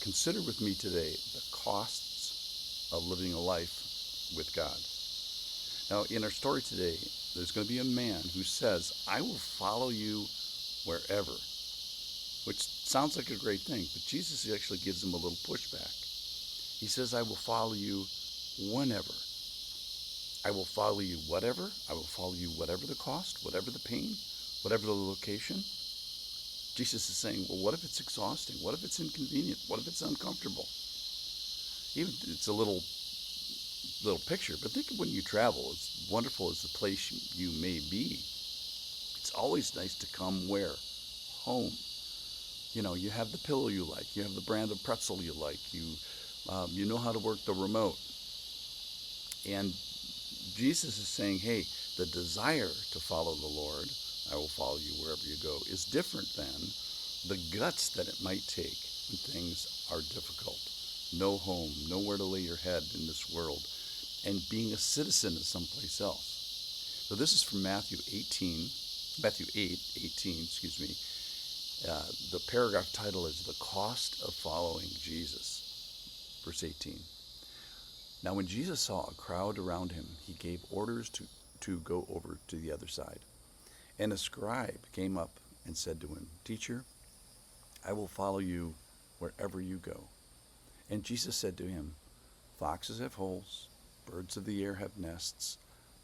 Consider with me today the costs of living a life with God. Now, in our story today, there's going to be a man who says, I will follow you wherever, which sounds like a great thing, but Jesus actually gives him a little pushback. He says, I will follow you whenever. I will follow you whatever. I will follow you whatever the cost, whatever the pain, whatever the location. Jesus is saying, well, what if it's exhausting? What if it's inconvenient? What if it's uncomfortable? Even it's a little picture, but think of when you travel, as wonderful as the place you may be, it's always nice to come where? Home. You know, you have the pillow you like, you have the brand of pretzel you like, you know how to work the remote. And Jesus is saying, hey, the desire to follow the Lord, I will follow you wherever you go, is different than the guts that it might take when things are difficult. No home, nowhere to lay your head in this world, and being a citizen of someplace else. So this is from Matthew 8:18, excuse me. The paragraph title is The Cost of Following Jesus. Verse 18. Now when Jesus saw a crowd around him, he gave orders to go over to the other side. And a scribe came up and said to him, Teacher, I will follow you wherever you go. And Jesus said to him, Foxes have holes, birds of the air have nests,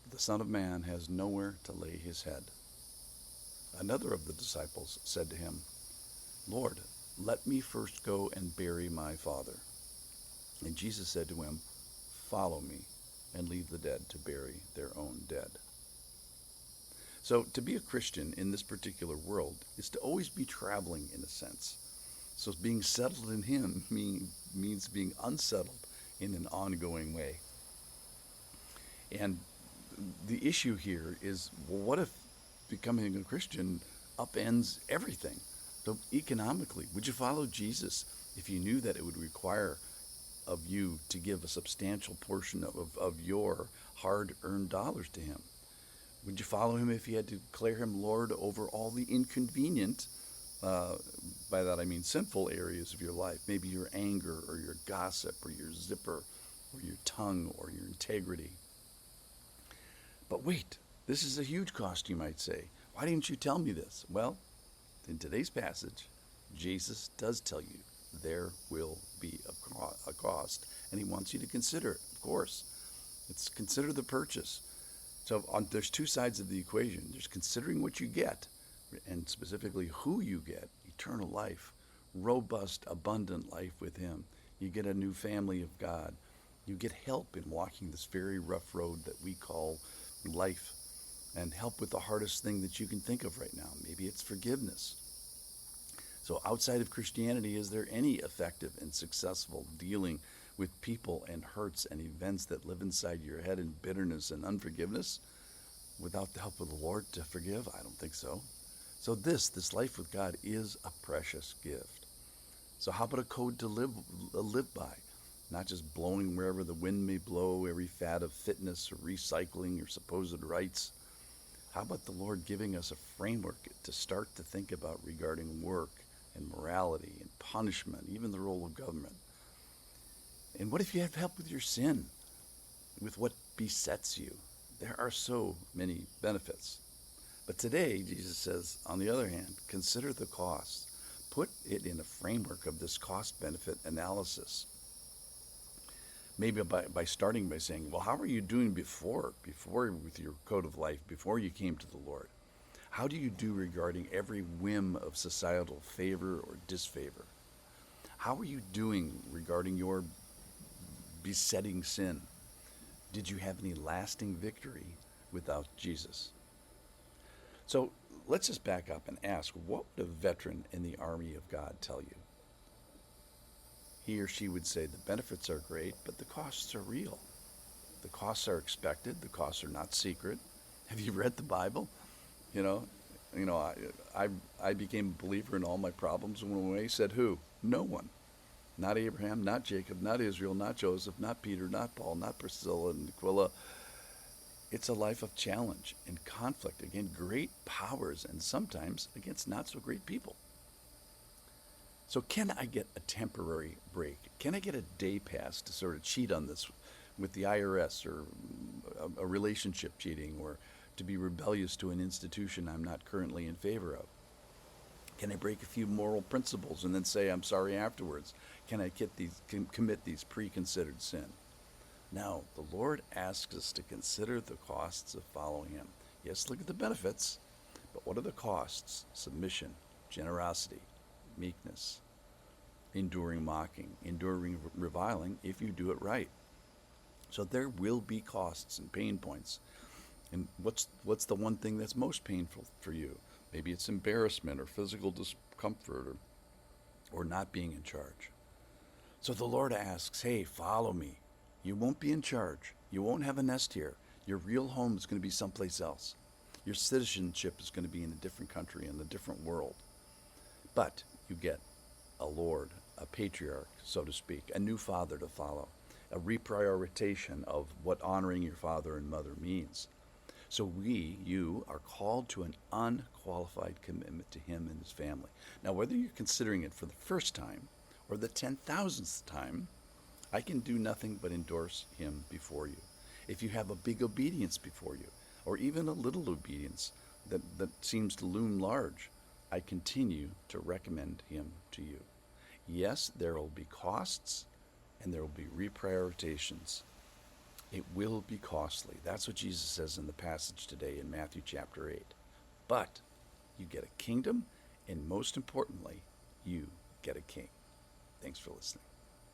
but the Son of Man has nowhere to lay his head. Another of the disciples said to him, Lord, let me first go and bury my father. And Jesus said to him, Follow me, and leave the dead to bury their own dead. So to be a Christian in this particular world is to always be traveling in a sense. So being settled in him means being unsettled in an ongoing way. And the issue here is, well, what if becoming a Christian upends everything? So economically, would you follow Jesus if you knew that it would require of you to give a substantial portion of your hard-earned dollars to him? Would you follow him if you had to declare him Lord over all the inconvenient, by that I mean sinful areas of your life, maybe your anger or your gossip or your zipper or your tongue or your integrity? But wait, this is a huge cost, you might say. Why didn't you tell me this? Well, in today's passage, Jesus does tell you there will be a cost, and he wants you to consider it, of course. It's consider the purchase. So there's two sides of the equation. There's considering what you get, and specifically who you get, eternal life, robust, abundant life with him. You get a new family of God. You get help in walking this very rough road that we call life, and help with the hardest thing that you can think of right now. Maybe it's forgiveness. So outside of Christianity, is there any effective and successful dealing with people and hurts and events that live inside your head in bitterness and unforgiveness without the help of the Lord to forgive? I don't think so. So this life with God is a precious gift. So how about a code to live by? Not just blowing wherever the wind may blow, every fad of fitness or recycling or supposed rights. How about the Lord giving us a framework to start to think about regarding work and morality and punishment, even the role of government? And what if you have help with your sin, with what besets you? There are so many benefits. But today, Jesus says, on the other hand, consider the cost. Put it in a framework of this cost-benefit analysis. Maybe by starting by saying, well, how are you doing before with your code of life, before you came to the Lord? How do you do regarding every whim of societal favor or disfavor? How are you doing regarding your besetting sin? Did you have any lasting victory without Jesus? So let's just back up and ask, what would a veteran in the army of God tell you? He or she would say the benefits are great, but the costs are real. The costs are expected. The costs are not secret. Have you read the Bible? You know, I became a believer and all my problems went away. Said who? No one. Not Abraham, not Jacob, not Israel, not Joseph, not Peter, not Paul, not Priscilla and Aquila. It's a life of challenge and conflict against great powers and sometimes against not so great people. So can I get a temporary break? Can I get a day pass to sort of cheat on this with the IRS, or a relationship cheating, or to be rebellious to an institution I'm not currently in favor of? Can I break a few moral principles and then say I'm sorry afterwards? Can I commit these preconsidered sin? Now, the Lord asks us to consider the costs of following him. Yes, look at the benefits, but what are the costs? Submission, generosity, meekness, enduring mocking, enduring reviling if you do it right. So there will be costs and pain points. And what's the one thing that's most painful for you? Maybe it's embarrassment or physical discomfort, or not being in charge. So the Lord asks, hey, follow me. You won't be in charge. You won't have a nest here. Your real home is going to be someplace else. Your citizenship is going to be in a different country, in a different world. But you get a Lord, a patriarch, so to speak, a new father to follow, a reprioritization of what honoring your father and mother means. So you are called to an unqualified commitment to him and his family. Now, whether you're considering it for the first time or the 10,000th time, I can do nothing but endorse him before you. If you have a big obedience before you, or even a little obedience that seems to loom large, I continue to recommend him to you. Yes, there will be costs and there will be reprioritizations. It will be costly. That's what Jesus says in the passage today in Matthew chapter 8. But you get a kingdom, and most importantly, you get a king. Thanks for listening.